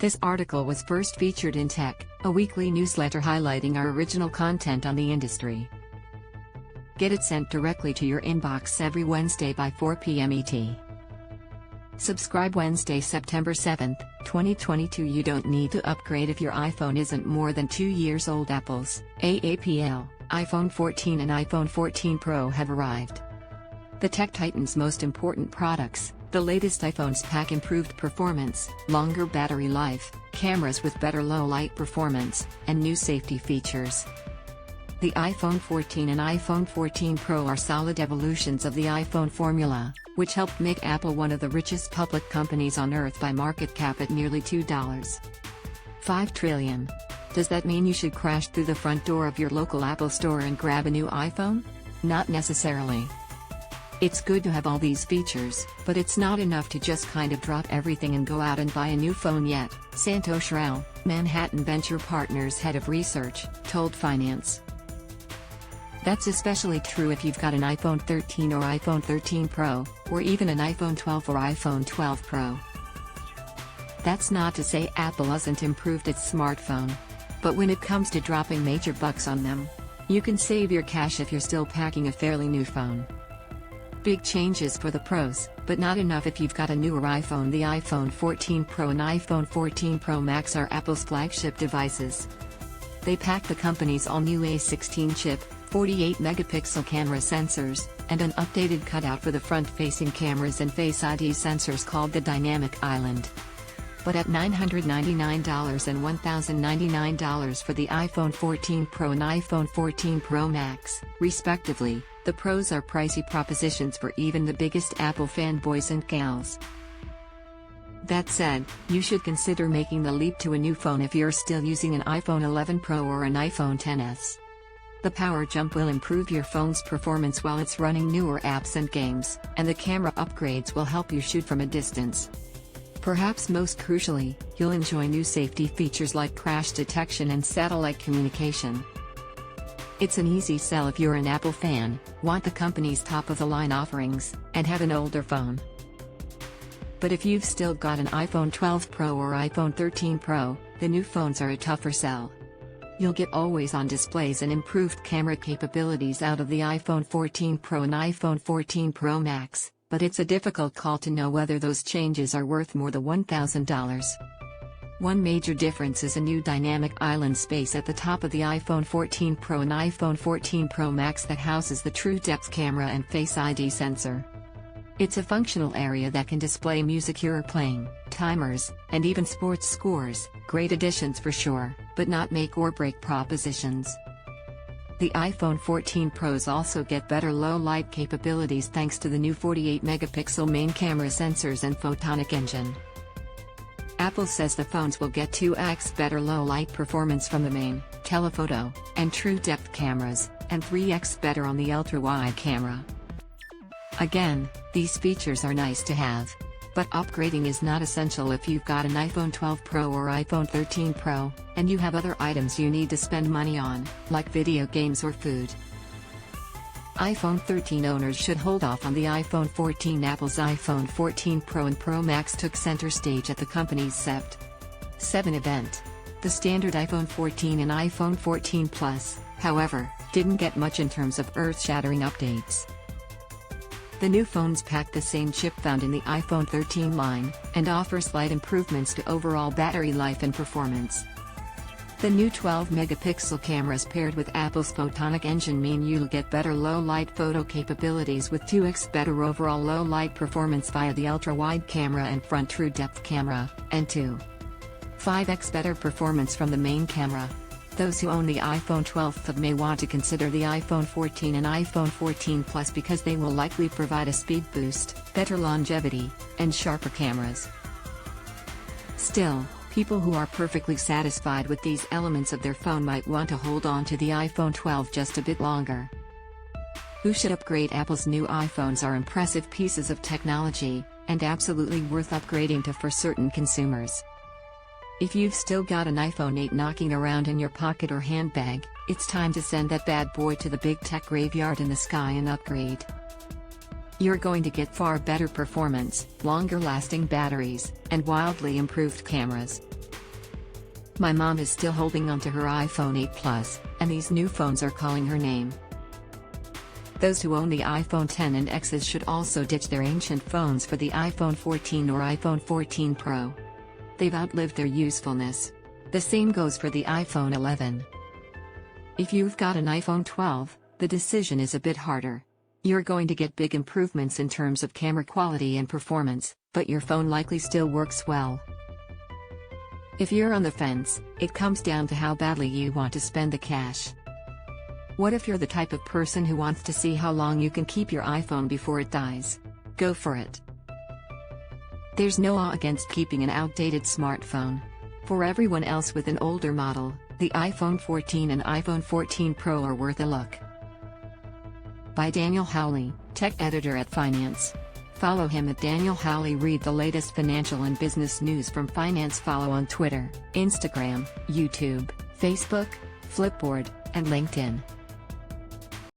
This article was first featured in Tech, a weekly newsletter highlighting our original content on the industry. Get it sent directly to your inbox every Wednesday by 4 p.m. ET. Subscribe Wednesday, September 7, 2022. You don't need to upgrade if your iPhone isn't more than 2 years old. Apple's AAPL, iPhone 14 and iPhone 14 Pro have arrived. The tech titan's most important products, the latest iPhones pack improved performance, longer battery life, cameras with better low-light performance, and new safety features. The iPhone 14 and iPhone 14 Pro are solid evolutions of the iPhone formula, which helped make Apple one of the richest public companies on earth by market cap at nearly $2.5 trillion. Does that mean you should crash through the front door of your local Apple store and grab a new iPhone? Not necessarily. It's good to have all these features, but it's not enough to just kind of drop everything and go out and buy a new phone yet, Santosh Rao, Manhattan Venture Partners head of research, told Finance. That's especially true if you've got an iPhone 13 or iPhone 13 Pro, or even an iPhone 12 or iPhone 12 Pro. That's not to say Apple hasn't improved its smartphone. But when it comes to dropping major bucks on them, you can save your cash if you're still packing a fairly new phone. Big changes for the pros, but not enough if you've got a newer iPhone. The iPhone 14 Pro and iPhone 14 Pro Max are Apple's flagship devices. They pack the company's all-new A16 chip, 48-megapixel camera sensors, and an updated cutout for the front-facing cameras and Face ID sensors called the Dynamic Island. But at $999 and $1,099 for the iPhone 14 Pro and iPhone 14 Pro Max, respectively, the Pros are pricey propositions for even the biggest Apple fanboys and gals. That said, you should consider making the leap to a new phone if you're still using an iPhone 11 Pro or an iPhone XS. The power jump will improve your phone's performance while it's running newer apps and games, and the camera upgrades will help you shoot from a distance. Perhaps most crucially, you'll enjoy new safety features like crash detection and satellite communication. It's an easy sell if you're an Apple fan, want the company's top-of-the-line offerings, and have an older phone. But if you've still got an iPhone 12 Pro or iPhone 13 Pro, the new phones are a tougher sell. You'll get always-on displays and improved camera capabilities out of the iPhone 14 Pro and iPhone 14 Pro Max, but it's a difficult call to know whether those changes are worth more than $1,000. One major difference is a new Dynamic Island space at the top of the iPhone 14 Pro and iPhone 14 Pro Max that houses the True Depth camera and Face ID sensor. It's a functional area that can display music you're playing, timers, and even sports scores. Great additions for sure, but not make or break propositions. The iPhone 14 Pros also get better low-light capabilities thanks to the new 48-megapixel main camera sensors and photonic engine. Apple says the phones will get 2x better low-light performance from the main, telephoto, and true depth cameras, and 3x better on the ultra-wide camera. Again, these features are nice to have. But upgrading is not essential if you've got an iPhone 12 Pro or iPhone 13 Pro, and you have other items you need to spend money on, like video games or food. iPhone 13 owners should hold off on the iPhone 14. Apple's iPhone 14 Pro and Pro Max took center stage at the company's Sept. 7 event. The standard iPhone 14 and iPhone 14 Plus, however, didn't get much in terms of earth-shattering updates. The new phones pack the same chip found in the iPhone 13 line, and offer slight improvements to overall battery life and performance. The new 12-megapixel cameras paired with Apple's photonic engine mean you'll get better low-light photo capabilities with 2x better overall low-light performance via the ultra-wide camera and front true depth camera, and 5x better performance from the main camera. Those who own the iPhone 12 may want to consider the iPhone 14 and iPhone 14 Plus because they will likely provide a speed boost, better longevity, and sharper cameras. Still, people who are perfectly satisfied with these elements of their phone might want to hold on to the iPhone 12 just a bit longer. Who should upgrade? Apple's new iPhones are impressive pieces of technology, and absolutely worth upgrading to for certain consumers. If you've still got an iPhone 8 knocking around in your pocket or handbag, it's time to send that bad boy to the big tech graveyard in the sky and upgrade. You're going to get far better performance, longer lasting batteries, and wildly improved cameras. My mom is still holding onto her iPhone 8 Plus, and these new phones are calling her name. Those who own the iPhone 10 and X's should also ditch their ancient phones for the iPhone 14 or iPhone 14 Pro. They've outlived their usefulness. The same goes for the iPhone 11. If you've got an iPhone 12, the decision is a bit harder. You're going to get big improvements in terms of camera quality and performance, but your phone likely still works well. If you're on the fence, it comes down to how badly you want to spend the cash. What if you're the type of person who wants to see how long you can keep your iPhone before it dies? Go for it. There's no law against keeping an outdated smartphone. For everyone else with an older model, the iPhone 14 and iPhone 14 Pro are worth a look. By Daniel Howley, tech editor at Finance. Follow him at Daniel Howley. Read the latest financial and business news from Finance. Follow on Twitter, Instagram, YouTube, Facebook, Flipboard, and LinkedIn.